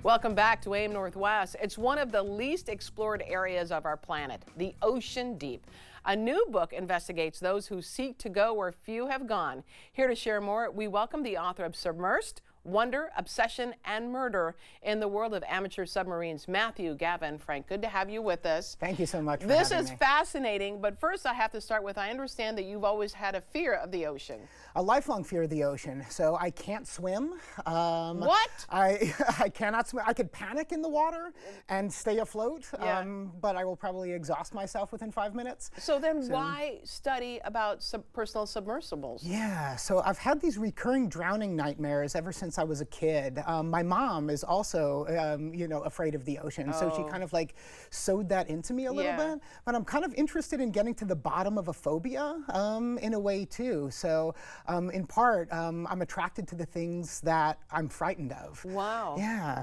Welcome back to AIM Northwest. It's one of the least explored areas of our planet, the ocean deep. A new book investigates those who seek to go where few have gone. Here to share more, we welcome the author of Submersed, Wonder, Obsession, and Murder in the World of Amateur Submarines, Gavin Frank. Good to have you with us. Thank you so much for This having is me. Fascinating, but first I have to start with, I understand that you've always had a fear of the ocean. A lifelong fear of the ocean. So I can't swim. What? I cannot swim. I could panic in the water and stay afloat, Yeah. but I will probably exhaust myself within 5 minutes. So then why study about personal submersibles? Yeah, so I've had these recurring drowning nightmares ever since I was a kid. My mom is also, afraid of the ocean, so she kind of like sewed that into me a little bit. But I'm kind of interested in getting to the bottom of a phobia in a way too. So in part, I'm attracted to the things that I'm frightened of. Wow. Yeah,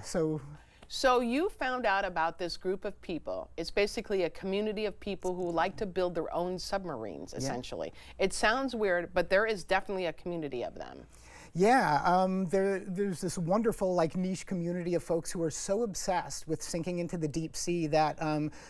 So you found out about this group of people. It's basically a community of people who like to build their own submarines, essentially. It sounds weird, but there is definitely a community of them. Yeah, there's this wonderful niche community of folks who are so obsessed with sinking into the deep sea that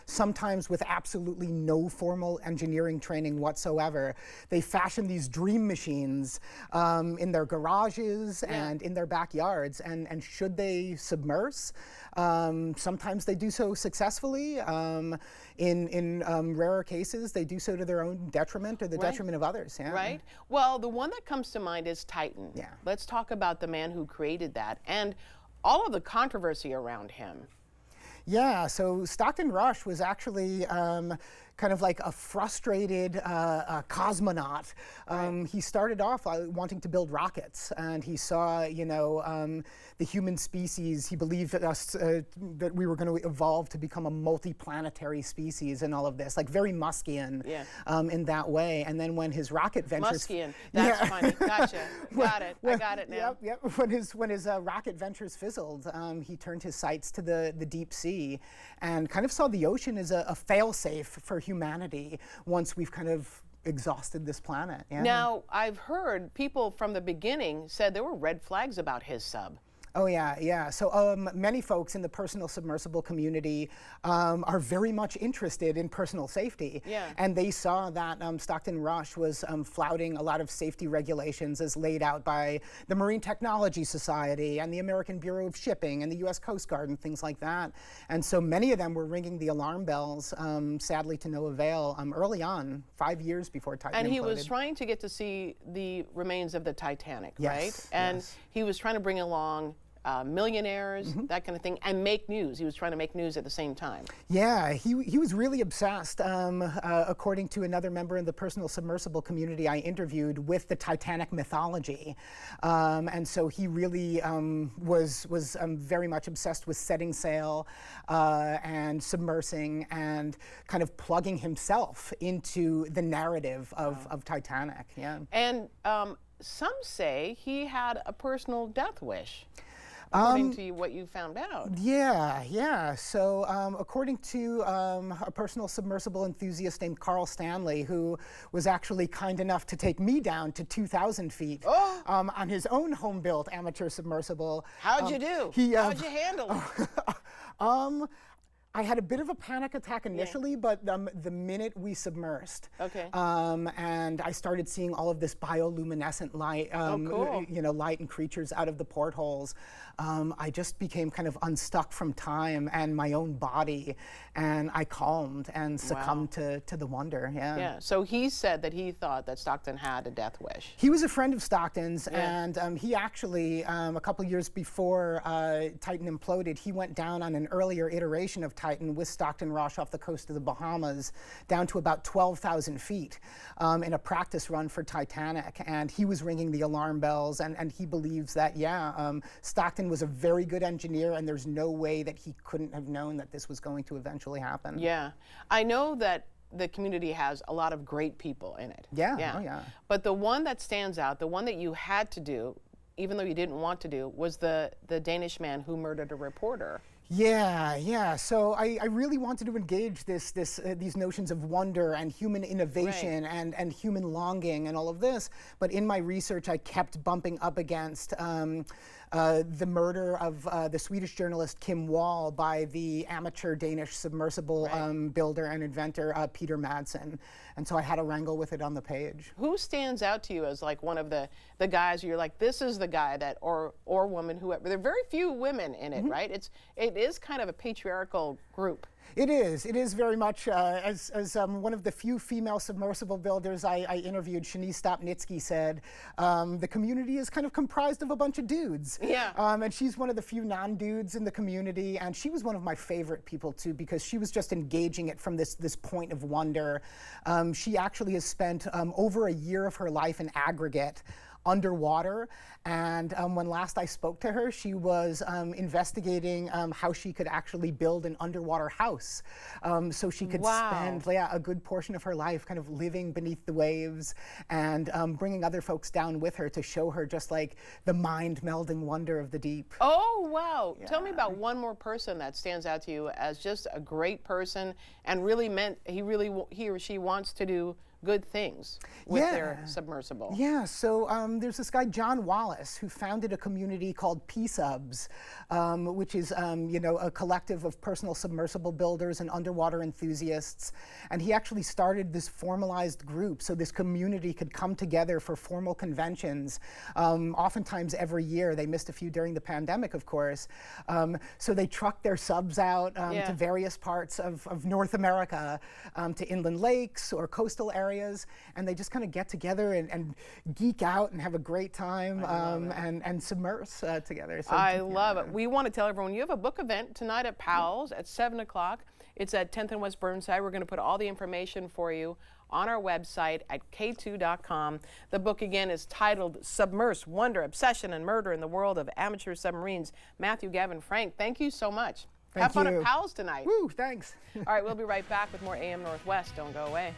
sometimes with absolutely no formal engineering training whatsoever, they fashion these dream machines in their garages and in their backyards. And should they submerse? Sometimes they do so successfully. In rarer cases, they do so to their own detriment or the detriment of others. Yeah. Right? Well, the one that comes to mind is Titan. Yeah. Let's talk about the man who created that and all of the controversy around him. Yeah, so Stockton Rush was actually kind of like a frustrated cosmonaut. He started off wanting to build rockets, and he saw, the human species. He believed that we were going to evolve to become a multi-planetary species and all of this, like very Muskian in that way. And then when his rocket ventures... Muskian, that's funny, gotcha, got it, I got it now. Yep. When his rocket ventures fizzled, he turned his sights to the deep sea and kind of saw the ocean as a fail-safe for humanity once we've kind of exhausted this planet. Yeah. Now, I've heard people from the beginning said there were red flags about his sub. Oh yeah. So many folks in the personal submersible community are very much interested in personal safety. Yeah. And they saw that Stockton Rush was flouting a lot of safety regulations as laid out by the Marine Technology Society and the American Bureau of Shipping and the U.S. Coast Guard and things like that. And so many of them were ringing the alarm bells, sadly to no avail, early on, 5 years before Titan And he imploded. was trying to get to see the remains of the Titanic, Yes, right? And he was trying to bring along millionaires, that kind of thing, and make news. He was trying to make news at the same time. Yeah, he was really obsessed, according to another member in the personal submersible community I interviewed, with the Titanic mythology. And so he really was very much obsessed with setting sail and submersing and kind of plugging himself into the narrative of Titanic. Yeah. And some say he had a personal death wish, according to what you found out. Yeah. So according to a personal submersible enthusiast named Carl Stanley, who was actually kind enough to take me down to 2,000 feet on his own home-built amateur submersible. How'd you do? How'd you handle it? I had a bit of a panic attack initially, but the minute we submersed, and I started seeing all of this bioluminescent light, light and creatures out of the portholes, I just became kind of unstuck from time and my own body, and I calmed and succumbed to the wonder. Yeah. So he said that he thought that Stockton had a death wish. He was a friend of Stockton's, and he actually, a couple years before Titan imploded, he went down on an earlier iteration of Titan with Stockton Rush off the coast of the Bahamas down to about 12,000 feet in a practice run for Titanic. And he was ringing the alarm bells, and he believes that, Stockton was a very good engineer, and there's no way that he couldn't have known that this was going to eventually happen. Yeah. I know that the community has a lot of great people in it. Yeah. But the one that stands out, the one that you had to do, even though you didn't want to do, was the Danish man who murdered a reporter. Yeah. So I really wanted to engage these notions of wonder and human innovation and human longing and all of this. But in my research, I kept bumping up against the murder of the Swedish journalist Kim Wall by the amateur Danish submersible builder and inventor Peter Madsen. And so I had a wrangle with it on the page. Who stands out to you as like one of the guys you're like, this is the guy that, or woman, whoever? There are very few women in it, right? It is kind of a patriarchal group. It is very much, as one of the few female submersible builders I interviewed, Shanice Stopnitsky, said, the community is kind of comprised of a bunch of dudes. Yeah. And she's one of the few non-dudes in the community, and she was one of my favorite people too, because she was just engaging it from this point of wonder. She actually has spent over a year of her life in aggregate underwater, and when last I spoke to her, she was investigating how she could actually build an underwater house, so she could spend a good portion of her life kind of living beneath the waves and bringing other folks down with her to show her just like the mind-melding wonder of the deep. Oh, wow. Yeah. Tell me about one more person that stands out to you as just a great person and really meant he or she wants to do good things with their submersible. Yeah, so there's this guy, John Wallace, who founded a community called P-Subs, which is a collective of personal submersible builders and underwater enthusiasts. And he actually started this formalized group so this community could come together for formal conventions, oftentimes every year. They missed a few during the pandemic, of course. So they trucked their subs out to various parts of North America, to inland lakes or coastal areas, and they just kind of get together and geek out and have a great time and submerse together. So, I love it. We want to tell everyone you have a book event tonight at Powell's at 7 o'clock. It's at 10th and West Burnside. We're going to put all the information for you on our website at k2.com. The book again is titled Submersed: Wonder, Obsession, and Murder in the World of Amateur Submarines. Matthew, Gavin, Frank, thank you so much. Have fun at Powell's tonight. Woo, thanks. All right, we'll be right back with more AM Northwest. Don't go away.